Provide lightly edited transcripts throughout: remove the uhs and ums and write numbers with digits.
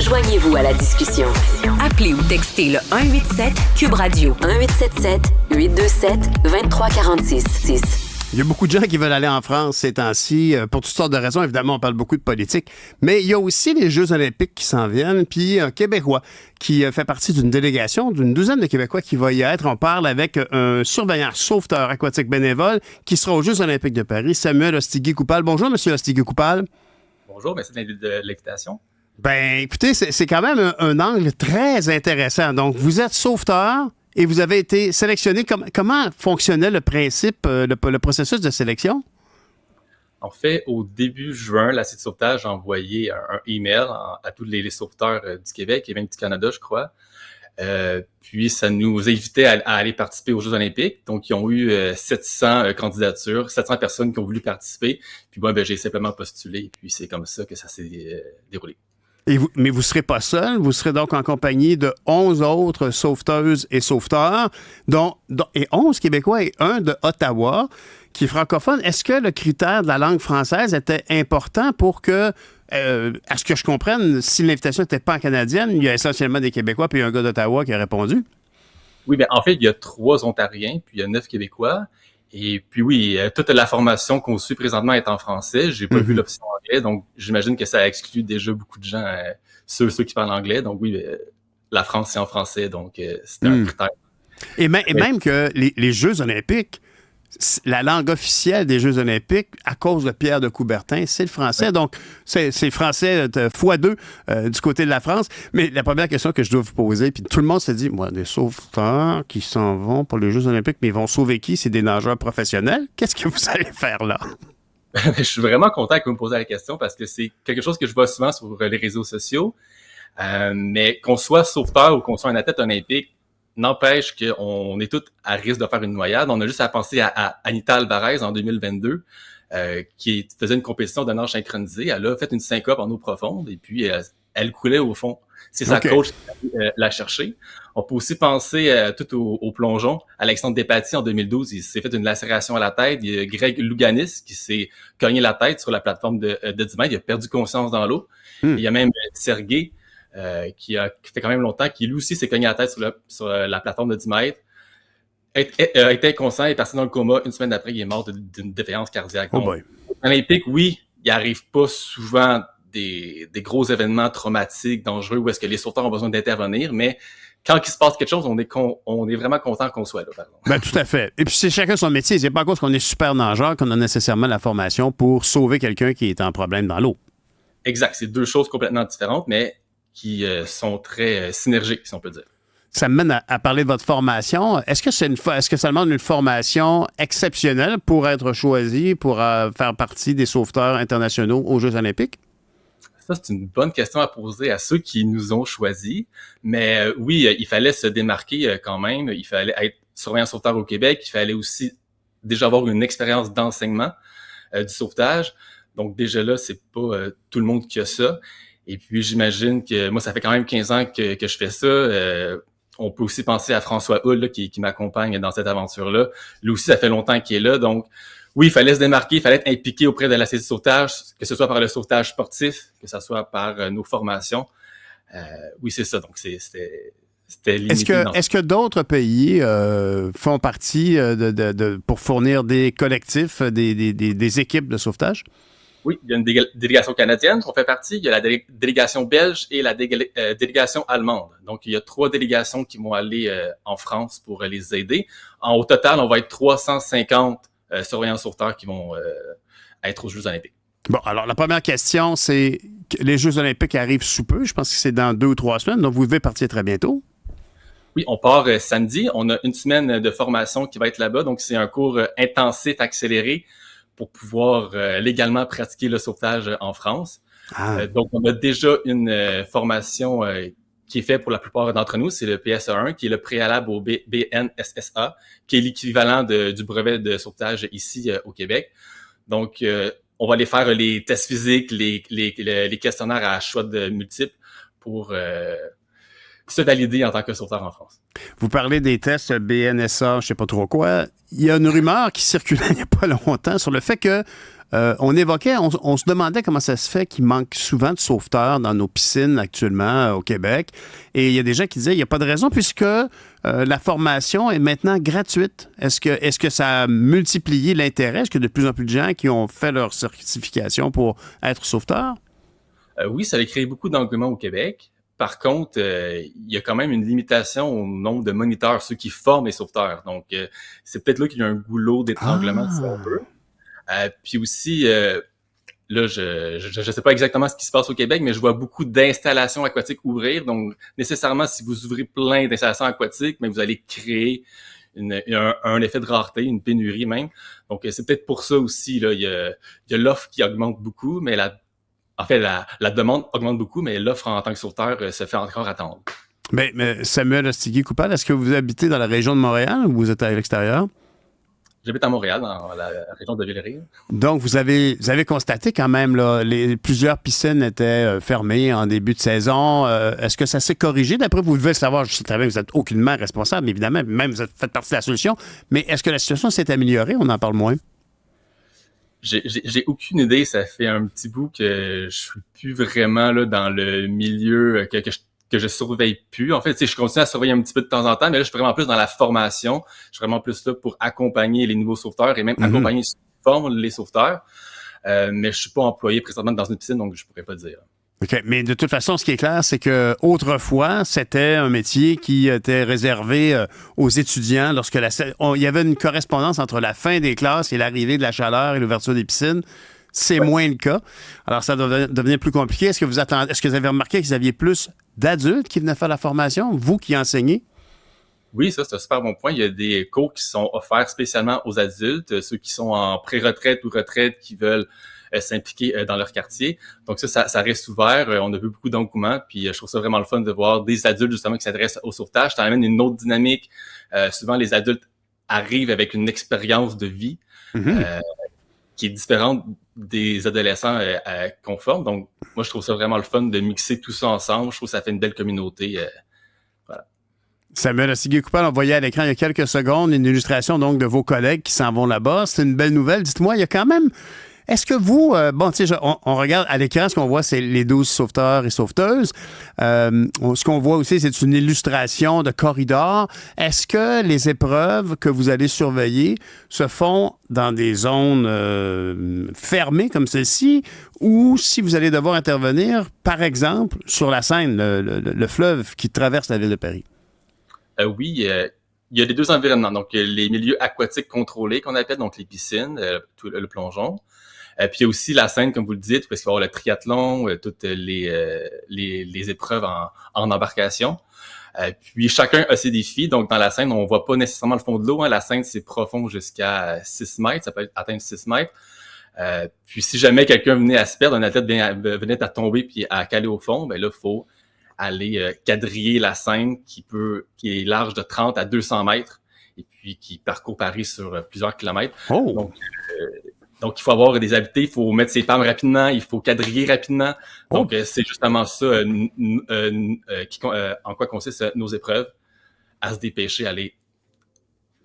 Joignez-vous à la discussion. Appelez ou textez le 187 Cube Radio 1877-827-2346. Il y a beaucoup de gens qui veulent aller en France ces temps-ci pour toutes sortes de raisons. Évidemment, on parle beaucoup de politique. Mais il y a aussi les Jeux olympiques qui s'en viennent. Puis un Québécois qui fait partie d'une délégation d'une douzaine de Québécois qui va y être. On parle avec un surveillant sauveteur aquatique bénévole qui sera aux Jeux olympiques de Paris, Samuel Ostigué-Coupal. Bonjour, M. Ostigué-Coupal. Bonjour, merci de l'invitation. Ben, écoutez, c'est quand même un angle très intéressant. Donc, vous êtes sauveteur et vous avez été sélectionné. Comment fonctionnait le principe, le processus de sélection? En fait, au début juin, la Cité de sauvetage a envoyé un email à tous les sauveteurs du Québec et même du Canada, je crois. Puis, ça nous invitait à aller participer aux Jeux olympiques. Donc, ils ont eu 700 candidatures, 700 personnes qui ont voulu participer. Puis moi, j'ai simplement postulé. Puis, c'est comme ça que ça s'est déroulé. Mais vous ne serez pas seul, vous serez donc en compagnie de 11 autres sauveteuses et sauveteurs, et 11 Québécois et un de Ottawa, qui est francophone. Est-ce que le critère de la langue française était important pour que, à ce que je comprenne, si l'invitation n'était pas canadienne, il y a essentiellement des Québécois puis un gars d'Ottawa qui a répondu? Oui, bien en fait, il y a 3 Ontariens, puis il y a 9 Québécois. Et puis oui, toute la formation qu'on suit présentement est en français. J'ai pas vu l'option anglais, donc j'imagine que ça exclut déjà beaucoup de gens, ceux qui parlent anglais. Donc oui, la France, c'est en français, donc c'était un critère. Et même que les Jeux olympiques, la langue officielle des Jeux olympiques, à cause de Pierre de Coubertin, c'est le français. Donc, c'est français x2 du côté de la France. Mais la première question que je dois vous poser, puis tout le monde se dit, moi, des sauveteurs qui s'en vont pour les Jeux olympiques, mais ils vont sauver qui? C'est des nageurs professionnels. Qu'est-ce que vous allez faire là? Je suis vraiment content que vous me posiez la question parce que c'est quelque chose que je vois souvent sur les réseaux sociaux. Mais qu'on soit sauveteur ou qu'on soit un athlète olympique, n'empêche qu'on est tous à risque de faire une noyade. On a juste à penser à Anita Alvarez en 2022, qui faisait une compétition de nage synchronisée. Elle a fait une syncope en eau profonde et puis elle coulait au fond. C'est sa coach qui l'a cherché. On peut aussi penser tout au plongeon. Alexandre Despatie, en 2012, il s'est fait une lacération à la tête. Il y a Greg Louganis qui s'est cogné la tête sur la plateforme de 10 mètres. Il a perdu conscience dans l'eau. Il y a même Sergei, qui fait quand même longtemps, qui lui aussi s'est cogné la tête sur la plateforme de 10 mètres, a été inconscient et est parti dans le coma. Une semaine après, il est mort d'une défaillance cardiaque. Oh boy. Olympique, oui, il n'arrive pas souvent des gros événements traumatiques, dangereux, où est-ce que les sauveteurs ont besoin d'intervenir, mais quand il se passe quelque chose, on est vraiment content qu'on soit là, par exemple. Ben, tout à fait. Et puis, c'est chacun son métier. C'est pas à cause qu'on est super nageur qu'on a nécessairement la formation pour sauver quelqu'un qui est en problème dans l'eau. Exact. C'est 2 choses complètement différentes, mais qui sont très synergiques, si on peut dire. Ça me mène à parler de votre formation. Est-ce que ça demande une formation exceptionnelle pour être choisi, pour faire partie des sauveteurs internationaux aux Jeux olympiques? Ça, c'est une bonne question à poser à ceux qui nous ont choisis. Mais oui, il fallait se démarquer quand même. Il fallait être surveillant sauveteur au Québec. Il fallait aussi déjà avoir une expérience d'enseignement du sauvetage. Donc déjà là, c'est pas tout le monde qui a ça. Et puis, j'imagine que moi, ça fait quand même 15 ans que je fais ça. On peut aussi penser à François Hull là, qui m'accompagne dans cette aventure-là. Lui aussi, ça fait longtemps qu'il est là. Donc, oui, il fallait se démarquer, il fallait être impliqué auprès de la Cité de sauvetage, que ce soit par le sauvetage sportif, que ce soit par nos formations. Oui, c'est ça. Donc, c'était limité. Est-ce que d'autres pays font partie pour fournir des collectifs, des équipes de sauvetage? Oui, il y a une délégation canadienne qu'on fait partie, il y a la délégation belge et la délégation allemande. Donc, il y a 3 délégations qui vont aller en France pour les aider. Au total, on va être 350 surveillants sauveteurs qui vont être aux Jeux olympiques. Bon, alors la première question, c'est que les Jeux olympiques arrivent sous peu. Je pense que c'est dans 2 ou 3 semaines, donc vous devez partir très bientôt. Oui, on part samedi. On a une semaine de formation qui va être là-bas. Donc, c'est un cours intensif, accéléré, pour pouvoir légalement pratiquer le sauvetage en France. Donc, on a déjà une formation qui est faite pour la plupart d'entre nous. C'est le PSA1, qui est le préalable au BNSSA, qui est l'équivalent du brevet de sauvetage ici au Québec. Donc, on va aller faire les tests physiques, les questionnaires à choix de multiples pour se valider en tant que sauveteur en France. Vous parlez des tests BNSA, je ne sais pas trop quoi. Il y a une rumeur qui circulait il n'y a pas longtemps sur le fait que on évoquait, on se demandait comment ça se fait qu'il manque souvent de sauveteurs dans nos piscines actuellement au Québec. Et il y a des gens qui disaient il n'y a pas de raison puisque la formation est maintenant gratuite. Est-ce que ça a multiplié l'intérêt? Est-ce que de plus en plus de gens qui ont fait leur certification pour être sauveteurs? Oui, ça a créé beaucoup d'engouement au Québec. Par contre, il y a quand même une limitation au nombre de moniteurs, ceux qui forment les sauveteurs. Donc, c'est peut-être là qu'il y a un goulot d'étranglement, si on veut. Puis aussi, là, je sais pas exactement ce qui se passe au Québec, mais je vois beaucoup d'installations aquatiques ouvrir. Donc, nécessairement, si vous ouvrez plein d'installations aquatiques, mais vous allez créer un effet de rareté, une pénurie même. Donc, c'est peut-être pour ça aussi, là, il y a l'offre qui augmente beaucoup, mais la demande augmente beaucoup, mais l'offre en tant que sauveteur se fait encore attendre. Mais Samuel Astigui-Coupal, est-ce que vous habitez dans la région de Montréal ou vous êtes à l'extérieur? J'habite à Montréal, dans la région de Villeray. Donc, vous avez constaté quand même, là, plusieurs piscines étaient fermées en début de saison. Est-ce que ça s'est corrigé? D'après vous devez le savoir, je sais très bien que vous n'êtes aucunement responsable, évidemment, même vous faites partie de la solution. Mais est-ce que la situation s'est améliorée? On en parle moins. J'ai aucune idée. Ça fait un petit bout que je suis plus vraiment là dans le milieu que je surveille plus. En fait, je continue à surveiller un petit peu de temps en temps, mais là, je suis vraiment plus dans la formation. Je suis vraiment plus là pour accompagner les nouveaux sauveteurs et même accompagner ceux qui forment les sauveteurs. Mais je suis pas employé présentement dans une piscine, donc je pourrais pas dire. OK. Mais de toute façon, ce qui est clair, c'est que autrefois, c'était un métier qui était réservé aux étudiants lorsque il y avait une correspondance entre la fin des classes et l'arrivée de la chaleur et l'ouverture des piscines. C'est moins le cas. Alors, ça devenait plus compliqué. Est-ce que vous avez remarqué que vous aviez plus d'adultes qui venaient faire la formation, vous qui enseignez? Oui, ça, c'est un super bon point. Il y a des cours qui sont offerts spécialement aux adultes, ceux qui sont en pré-retraite ou retraite qui veulent s'impliquer dans leur quartier. Donc ça reste ouvert. On a vu beaucoup d'engouement, puis je trouve ça vraiment le fun de voir des adultes justement qui s'adressent au sauvetage. Ça amène une autre dynamique. Souvent, les adultes arrivent avec une expérience de vie qui est différente des adolescents qu'on forme. Donc, moi, je trouve ça vraiment le fun de mixer tout ça ensemble. Je trouve que ça fait une belle communauté. Voilà. Samuel Astigui-Coupal, on voyait à l'écran il y a quelques secondes une illustration donc de vos collègues qui s'en vont là-bas. C'est une belle nouvelle. Dites-moi, il y a quand même... Est-ce que vous, on regarde à l'écran, ce qu'on voit, c'est les 12 sauveteurs et sauveteuses. Ce qu'on voit aussi, c'est une illustration de corridor. Est-ce que les épreuves que vous allez surveiller se font dans des zones fermées comme celle-ci ou si vous allez devoir intervenir, par exemple, sur la Seine, le fleuve qui traverse la ville de Paris? Oui, il y a les deux environnements. Donc, les milieux aquatiques contrôlés qu'on appelle, donc les piscines, le plongeon. Puis il y a aussi la Seine, comme vous le dites, parce qu'il va y avoir le triathlon, toutes les épreuves en embarcation. Puis chacun a ses défis. Donc dans la Seine, on voit pas nécessairement le fond de l'eau. La Seine, c'est profond jusqu'à 6 mètres. Ça peut atteindre 6 mètres. Puis si jamais quelqu'un venait à se perdre, un athlète venait à tomber puis à caler au fond, ben là, il faut aller quadriller la Seine qui est large de 30 à 200 mètres et puis qui parcourt Paris sur plusieurs kilomètres. Oh. Donc, il faut avoir des habiletés, il faut mettre ses palmes rapidement, il faut quadriller rapidement. Donc, c'est justement ça en quoi consistent nos épreuves, à se dépêcher, à aller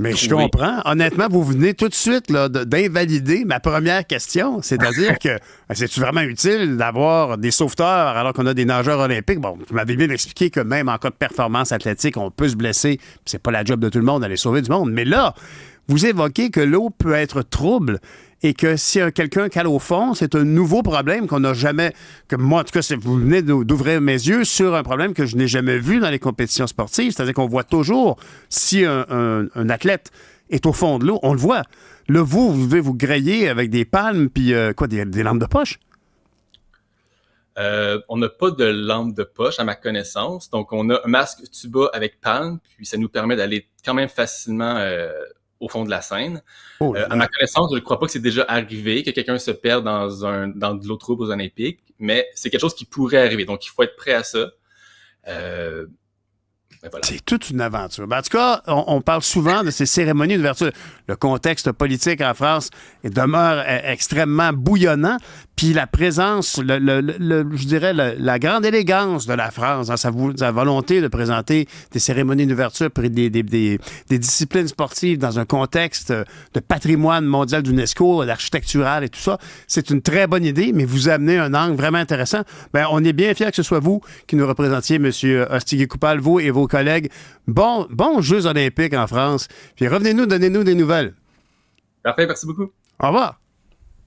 Mais je comprends. Honnêtement, vous venez tout de suite là, d'invalider ma première question. C'est-à-dire que c'est-tu vraiment utile d'avoir des sauveteurs alors qu'on a des nageurs olympiques? Bon, vous m'avez bien expliqué que même en cas de performance athlétique, on peut se blesser. Puis c'est pas la job de tout le monde d'aller sauver du monde. Mais là, vous évoquez que l'eau peut être trouble et que si quelqu'un cale au fond, c'est un nouveau problème qu'on n'a jamais... que moi, en tout cas, vous venez d'ouvrir mes yeux sur un problème que je n'ai jamais vu dans les compétitions sportives. C'est-à-dire qu'on voit toujours, si un athlète est au fond de l'eau, on le voit. Là, vous devez vous griller avec des palmes puis des lampes de poche? On n'a pas de lampe de poche, à ma connaissance. Donc, on a un masque tuba avec palme, puis ça nous permet d'aller quand même facilement... au fond de la Seine. À ma connaissance, je ne crois pas que c'est déjà arrivé que quelqu'un se perde dans de l'eau trouble aux Olympiques, mais c'est quelque chose qui pourrait arriver. Donc, il faut être prêt à ça. Voilà. C'est toute une aventure. En tout cas, on parle souvent de ces cérémonies d'ouverture. Le contexte politique en France demeure extrêmement bouillonnant. puis la présence, je dirais, la grande élégance de la France dans sa volonté de présenter des cérémonies d'ouverture puis des disciplines sportives dans un contexte de patrimoine mondial d'UNESCO, architectural et tout ça. C'est une très bonne idée, mais vous amenez un angle vraiment intéressant. Bien, on est bien fiers que ce soit vous qui nous représentiez, M. Ostiguy-Coupal, vous et vos collègues. Bons Jeux olympiques en France. Puis revenez-nous, donnez-nous des nouvelles. Parfait, merci beaucoup. Au revoir.